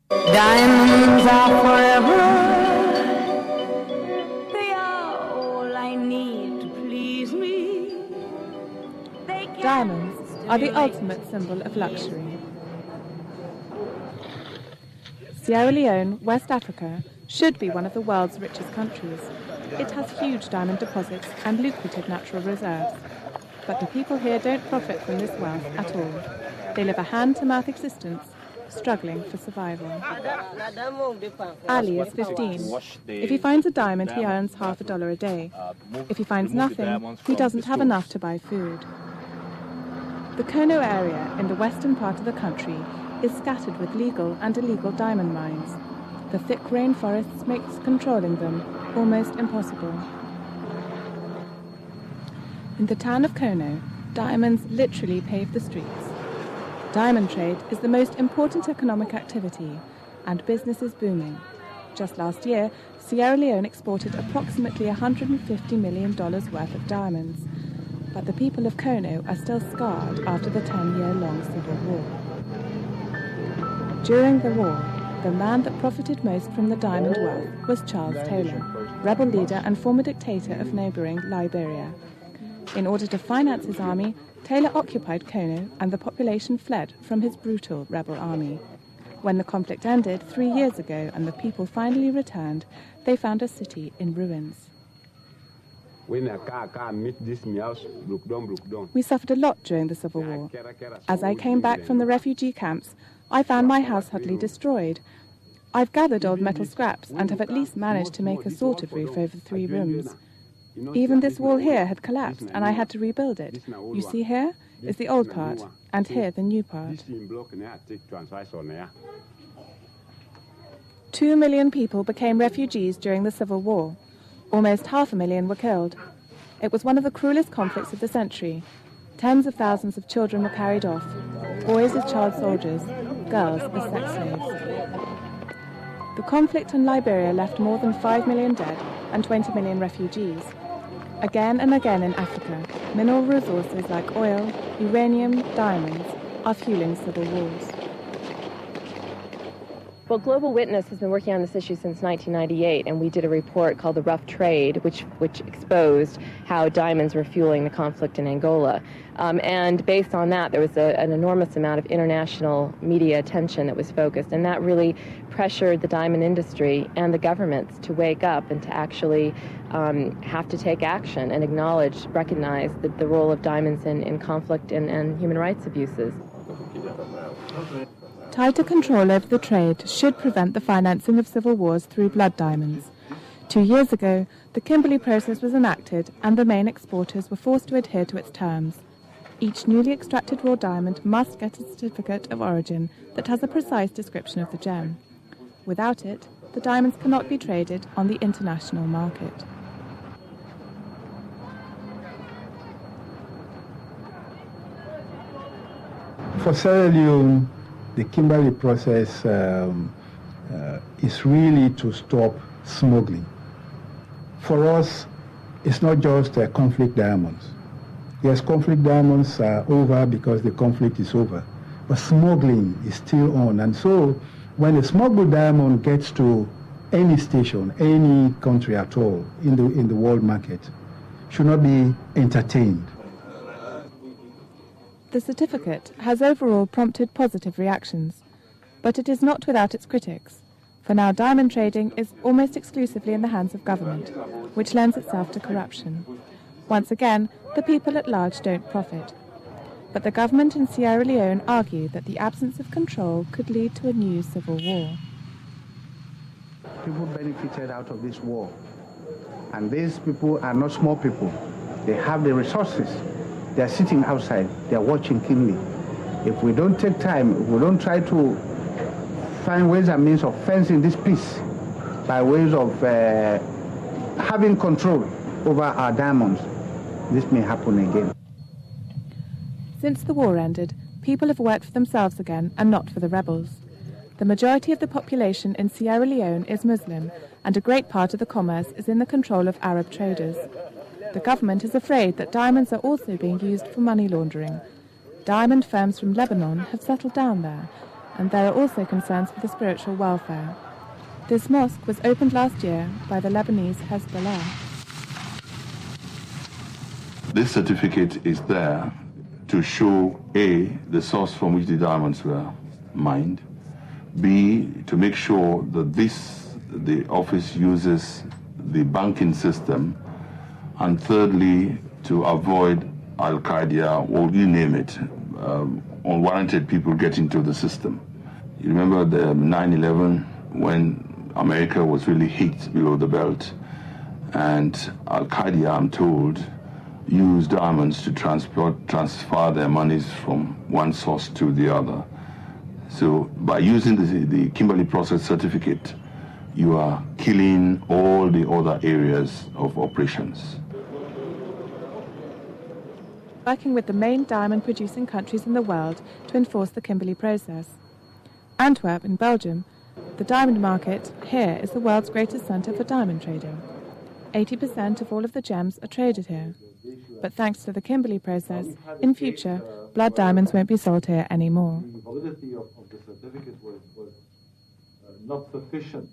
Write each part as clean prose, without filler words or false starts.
Diamonds are forever. They are all I need to please me. Diamonds are the ultimate symbol of luxury. Sierra Leone, West Africa, should be one of the world's richest countries. It has huge diamond deposits and lucrative natural reserves. But the people here don't profit from this wealth at all. They live a hand-to-mouth existence, struggling for survival. Ali is 15. If he finds a diamond, he earns $50 a day. If he finds nothing, he doesn't have enough to buy food. The Kono area in the western part of the country is scattered with legal and illegal diamond mines. The thick rainforests makes controlling them almost impossible. In the town of Kono, diamonds literally pave the streets. Diamond trade is the most important economic activity, and business is booming. Just last year, Sierra Leone exported approximately $150 million worth of diamonds. But the people of Kono are still scarred after the 10-year-long civil war. During the war, the man that profited most from the diamond wealth was Charles Taylor, rebel leader and former dictator of neighboring Liberia. In order to finance his army, Taylor occupied Kono and the population fled from his brutal rebel army. When the conflict ended 3 years ago and the people finally returned, they found a city in ruins. We suffered a lot during the Civil War. As I came back from the refugee camps, I found my house utterly destroyed. I've gathered old metal scraps and have at least managed to make a sorted roof over 3 rooms. Even this wall here had collapsed and I had to rebuild it. You see here is the old part, and here the new part. 2 million people became refugees during the Civil War. Almost 500,000 were killed. It was one of the cruelest conflicts of the century. Tens of thousands of children were carried off, boys as child soldiers, girls as sex slaves. The conflict in Liberia left more than 5 million dead and 20 million refugees. Again and again in Africa, mineral resources like oil, uranium, diamonds are fueling civil wars. Well, Global Witness has been working on this issue since 1998, and we did a report called The Rough Trade, which exposed how diamonds were fueling the conflict in Angola. And based on that, there was an enormous amount of international media attention that was focused, and that really pressured the diamond industry and the governments to wake up and to actually have to take action and recognize the role of diamonds in conflict and human rights abuses. Tighter control over the trade should prevent the financing of civil wars through blood diamonds. 2 years ago, the Kimberly Process was enacted and the main exporters were forced to adhere to its terms. Each newly extracted raw diamond must get a certificate of origin that has a precise description of the gem. Without it, the diamonds cannot be traded on the international market. For Sierra Leone, the Kimberly Process is really to stop smuggling. For us, it's not just conflict diamonds. Yes, conflict diamonds are over because the conflict is over, but smuggling is still on. And so when a smuggled diamond gets to any station, any country at all in the world market, should not be entertained. The certificate has overall prompted positive reactions, but it is not without its critics. For now, diamond trading is almost exclusively in the hands of government, which lends itself to corruption. Once again, the people at large don't profit. But the government in Sierra Leone argue that the absence of control could lead to a new civil war. People benefited out of this war. And these people are not small people. They have the resources. They are sitting outside. They are watching keenly. If we don't take time, if we don't try to find ways and means of fencing this peace by ways of having control over our diamonds, this may happen again. Since the war ended, people have worked for themselves again and not for the rebels. The majority of the population in Sierra Leone is Muslim, and a great part of the commerce is in the control of Arab traders. The government is afraid that diamonds are also being used for money laundering. Diamond firms from Lebanon have settled down there, and there are also concerns for the spiritual welfare. This mosque was opened last year by the Lebanese Hezbollah. This certificate is there to show, A, the source from which the diamonds were mined, B, to make sure that the office uses the banking system, and thirdly, to avoid Al-Qaeda, or you name it, unwarranted people get into the system. You remember the 9/11 when America was really hit below the belt, and Al-Qaeda, I'm told, used diamonds to transfer their monies from one source to the other. So by using the Kimberly Process certificate, you are killing all the other areas of operations. Working with the main diamond-producing countries in the world to enforce the Kimberly Process. Antwerp, in Belgium, the diamond market here is the world's greatest centre for diamond trading. 80% of all of the gems are traded here. But thanks to the Kimberly Process, in future, blood diamonds won't be sold here anymore. The validity of the certificate was not sufficient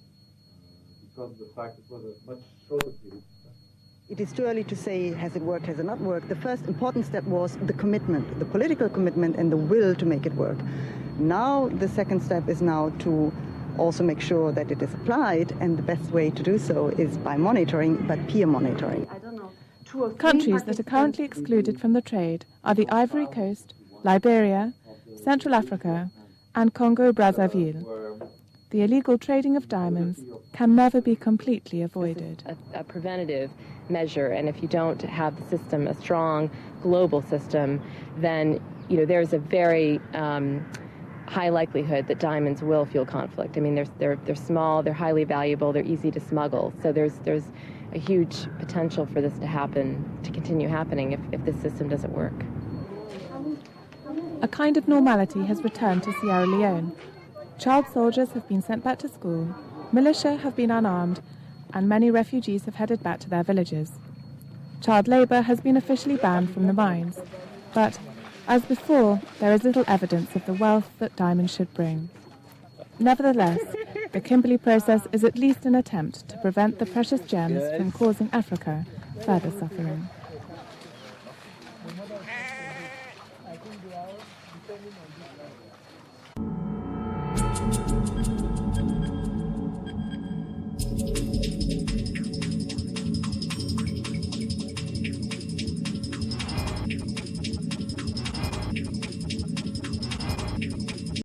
because of the fact it was a much shorter period. It is too early to say has it worked, has it not worked. The first important step was the commitment, the political commitment and the will to make it work. Now the second step is now to also make sure that it is applied, and the best way to do so is by monitoring, but peer monitoring. Countries that are currently excluded from the trade are the Ivory Coast, Liberia, Central Africa, and Congo-Brazzaville. The illegal trading of diamonds can never be completely avoided. A preventative measure, and if you don't have the system, a strong global system, then there's a very high likelihood that diamonds will fuel conflict. I mean, they're small, they're highly valuable, they're easy to smuggle. So there's a huge potential for this to happen, to continue happening if this system doesn't work. A kind of normality has returned to Sierra Leone. Child soldiers have been sent back to school, militia have been unarmed, and many refugees have headed back to their villages. Child labour has been officially banned from the mines, but, as before, there is little evidence of the wealth that diamonds should bring. Nevertheless, the Kimberly Process is at least an attempt to prevent the precious gems from causing Africa further suffering.